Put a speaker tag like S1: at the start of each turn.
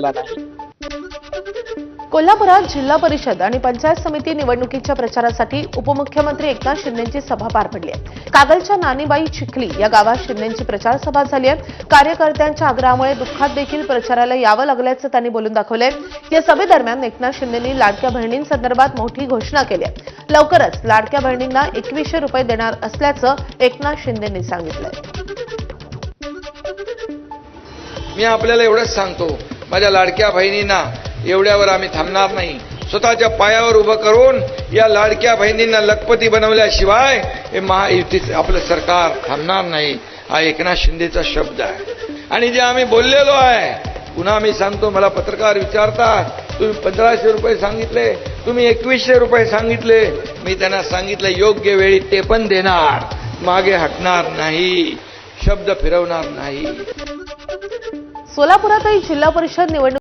S1: नाही।
S2: कोल्हापुरात जिल्हा परिषद आणि पंचायत समिती निवडणुकीच्या प्रचारासाठी उपमुख्यमंत्री एकनाथ शिंदेंची सभा पार पडली आहे। कागलच्या नानीबाई चिखली या गावात शिंदेंची प्रचार सभा झाली आहे। कार्यकर्त्यांच्या आग्रहामुळे दुःखात देखील प्रचाराला यावं लागल्याचं त्यांनी बोलून दाखवलंय। या सभेदरम्यान एकनाथ शिंदेंनी लाडक्या बहिणींसंदर्भात मोठी घोषणा केली आहे। लवकरच लाडक्या बहिणींना 2100 रुपये देणार असल्याचं एकनाथ शिंदेंनी सांगितलंय।
S3: मी आपल्याला एवढंच सांगतो, माझ्या लाडक्या बहिणींना एवढ्यावर आम्ही थांबणार नाही। स्वतःच्या पायावर उभं करून या लाडक्या बहिणींना लखपती बनवल्याशिवाय हे महायुतीचं आपलं सरकार थांबणार नाही। हा एकनाथ शिंदेचा शब्द आहे आणि जे आम्ही बोललेलो आहे, पुन्हा मी सांगतो, मला पत्रकार विचारतात, तुम्ही 1500 रुपये सांगितले, तुम्ही 2100 रुपये सांगितले। मी त्यांना सांगितलं, योग्य वेळी ते पण देणार, मागे हटणार नाही, शब्द फिरवणार नाही।
S2: सोलापुरातही जिल्हा परिषद निवडणूक